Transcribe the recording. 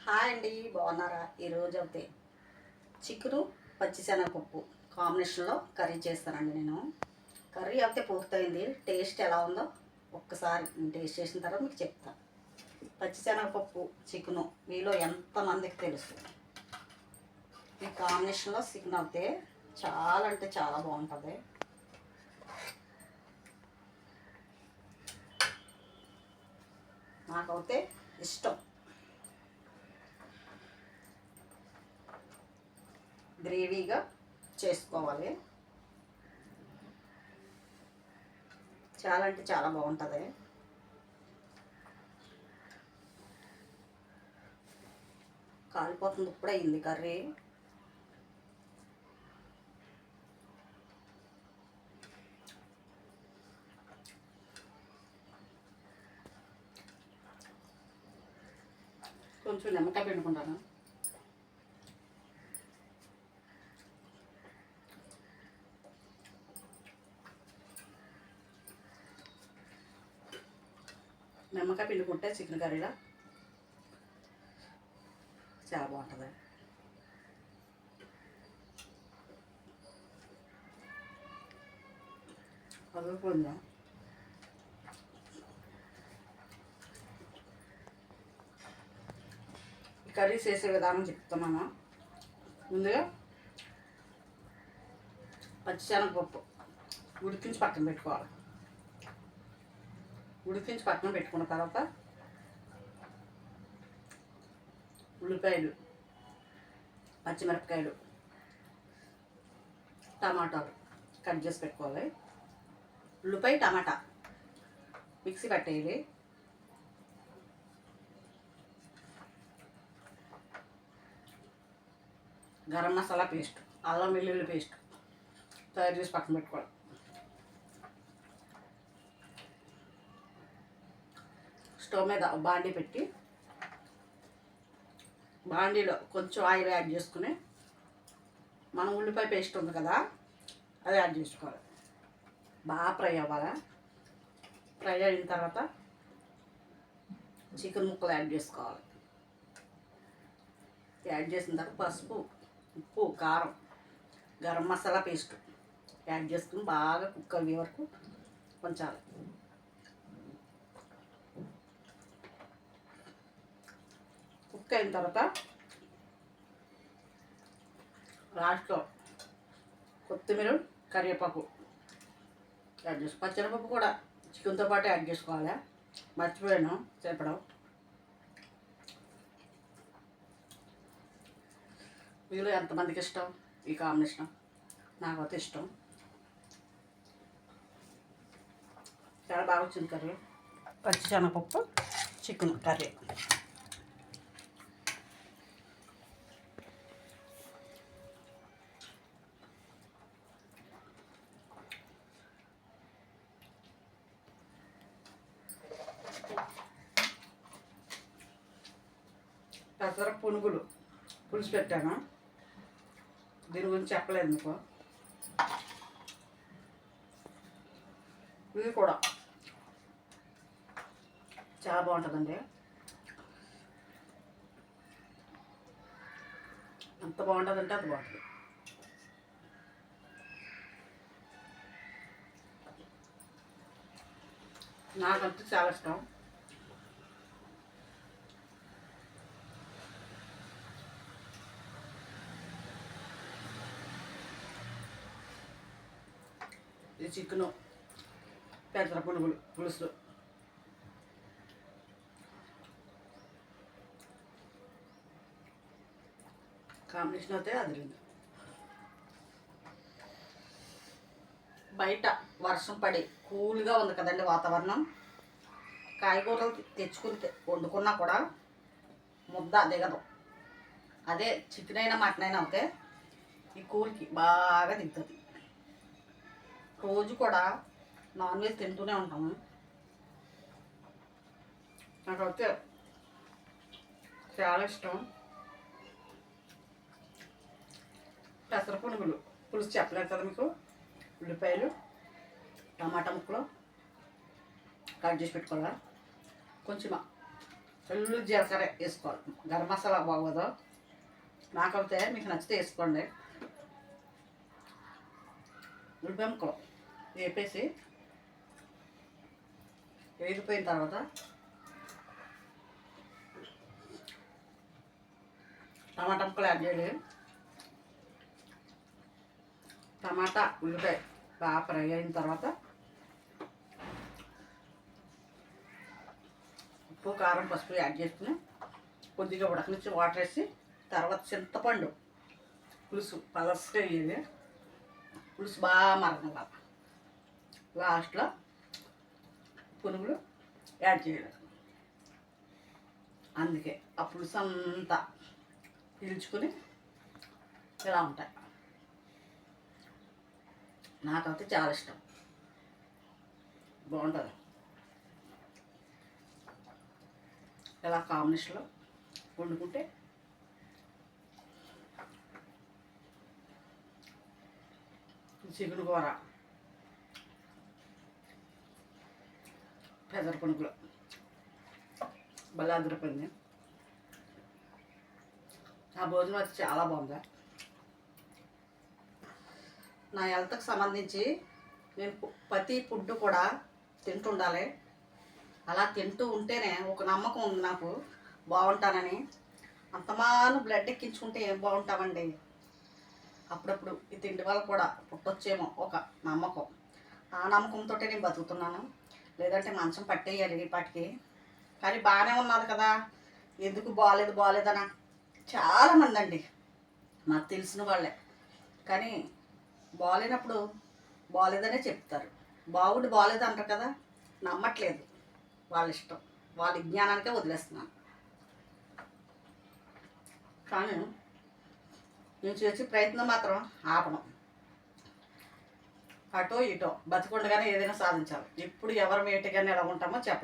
Hi అండి, బాగున్నారా? ఈరోజు అయితే చికెను పచ్చిశనగపప్పు కాంబినేషన్లో కర్రీ చేస్తానండి. నేను కర్రీ అయితే పూర్తయింది. టేస్ట్ ఎలా ఉందో ఒక్కసారి టేస్ట్ చేసిన తర్వాత మీకు చెప్తాను. పచ్చిశనగపప్పు చికెను మీలో ఎంతమందికి తెలుసు? ఈ కాంబినేషన్లో చికెన్ అయితే చాలా అంటే చాలా బాగుంటుంది. నాకైతే ఇష్టం. గ్రేవీగా చేసుకోవాలి. చాలా అంటే చాలా బాగుంటుంది. కాలిపోతుంది, ఇప్పుడే అయింది కర్రీ. కొంచెం నిమ్మకాయ పిండుకుంటాను. నిమ్మకాయ పిండుకుంటే చికెన్ కర్రీలో చాలా బాగుంటుంది. కలుపుకుందా కర్రీ చేసే విధానం చెప్తున్నాను. ముందుగా పచ్చిశనగపప్పు ఉడికించి పక్కన పెట్టుకోవాలి. ఉడికించి పక్కన పెట్టుకున్న తర్వాత ఉల్లిపాయలు, పచ్చిమిరపకాయలు, టమాటాలు కట్ చేసి పెట్టుకోవాలి. ఉల్లిపాయ టమాటా మిక్సీ పట్టేయాలి. గరం మసాలా పేస్ట్, అల్లం వెల్లుల్లి పేస్ట్ తయారు చేసి పక్కన పెట్టుకోవాలి. స్టవ్ మీద బాండీ పెట్టి బాండీలో కొంచెం ఆయిల్ యాడ్ చేసుకుని మనం ఉల్లిపాయ పేస్ట్ ఉంది కదా అది యాడ్ చేసుకోవాలి. బాగా ఫ్రై అవ్వాలి. ఫ్రై అయిన తర్వాత చికెన్ ముక్కలు యాడ్ చేసుకోవాలి. యాడ్ చేసిన తర్వాత పసుపు, ఉప్పు, కారం, గరం మసాలా పేస్ట్ యాడ్ చేసుకుని బాగా కుక్ అయ్యే వరకు ఉంచాలి. కుక్ అయిన తర్వాత లాస్ట్లో కొత్తిమీర, కరివేపాకు యాడ్ చేసుకో. పచ్చనిపప్పు కూడా చికెన్తో పాటు యాడ్ చేసుకోవాలి. మర్చిపోయాను చెప్పడం. మీలో ఎంతమందికి ఇష్టం ఈ కాంబినేషన్? నాకైతే ఇష్టం. చాలా బాగా వచ్చింది కర్రీ. పచ్చిశనగపప్పు చికెన్ కర్రీ. పెసర పునుగులు పులుసు పెట్టాను. దీని గురించి చెప్పలేదు మీకు. ఇది కూడా చాలా బాగుంటుందండి. ఎంత బాగుంటుందంటే అంత బాగుంటుంది. నాకంటే చాలా ఇష్టం. ఇది చికెను పెసర పునుగులు పులుసు. కాంబినేషన్ అయితే అదిరింది. బయట వర్షం పడి కూల్గా ఉంది కదండి వాతావరణం. కాయగూరలు తెచ్చుకుని వండుకున్నా కూడా ముద్ద దిగదు. అదే చికెన్ అయినా మటన్ అయినా అయితే ఈ కూల్కి బాగా దిగుతుంది. రోజు కూడా నాన్ వెజ్ తింటూనే ఉంటాము. నాకైతే చాలా ఇష్టం. పెసర పునుగులు పులుసు చెప్పలేదు కదా మీకు. ఉల్లిపాయలు, టమాటా ముక్కలు కట్ చేసి పెట్టుకోవాలి. కొంచెం ఫుల్ జీలకర్ర వేసుకోవాలి. గరం మసాలా బాగోదు, నాకైతే మీకు నచ్చితే వేసుకోండి. ఉల్లిపాయ ముక్కలు వేపేసి వేగిపోయిన తర్వాత టమాటా ముక్కలు యాడ్ చేయాలి. టమాటా ఉల్లిపాయ బాగా ఫ్రై అయిన తర్వాత ఉప్పు కారం పసుపు యాడ్ చేసుకుని కొద్దిగా ఉడకనిచ్చి వాటర్ వేసి తర్వాత చింతపండు పులుసు పలసగా వేయాలి. పులుసు బాగా మరగనివ్వాలి. లాస్ట్లో పునుగులు యాడ్ చేయాలి. అందుకే ఆ పులుసు అంతా పీల్చుకుని ఇలా ఉంటాయి. నాకైతే చాలా ఇష్టం, బాగుంటుంది. ఇలా కాంబినేషన్లో వండుకుంటే చికెన్ కూర, పెసర పునుగులు భలే అదిరిపోయింది. ఆ భోజనం అయితే చాలా బాగుంది. నా హెల్త్కి సంబంధించి నేను ప్రతి ఫుడ్ కూడా తింటుండాలి. అలా తింటూ ఉంటేనే ఒక నమ్మకం ఉంది నాకు బాగుంటానని. అంతమాను బ్లడ్ ఎక్కించుకుంటే ఏం బాగుంటామండి. అప్పుడప్పుడు ఈ తిండి వల్ల కూడా పుట్టొచ్చేమో ఒక నమ్మకం. ఆ నమ్మకంతో నేను బతుకుతున్నాను. లేదంటే మంచం పట్టేయాలి ఇప్పటికి. కానీ బాగానే ఉన్నది కదా, ఎందుకు బాగాలేదనా చాలామంది అండి నాకు తెలిసిన వాళ్ళే. కానీ బాగాలేనప్పుడు బాగాలేదనే చెప్తారు, బాగాలేదు అంటారు కదా, నమ్మట్లేదు. వాళ్ళ ఇష్టం, వాళ్ళ విజ్ఞానానికే వదిలేస్తున్నాను. కానీ నేను చేసే ప్రయత్నం మాత్రం ఆపడం. అటో ఇటో బతికుండగానే ఏదైనా సాధించాలి. ఎప్పుడు ఎవరు వేటిగానే ఎలా ఉంటామో చెప్పలేం.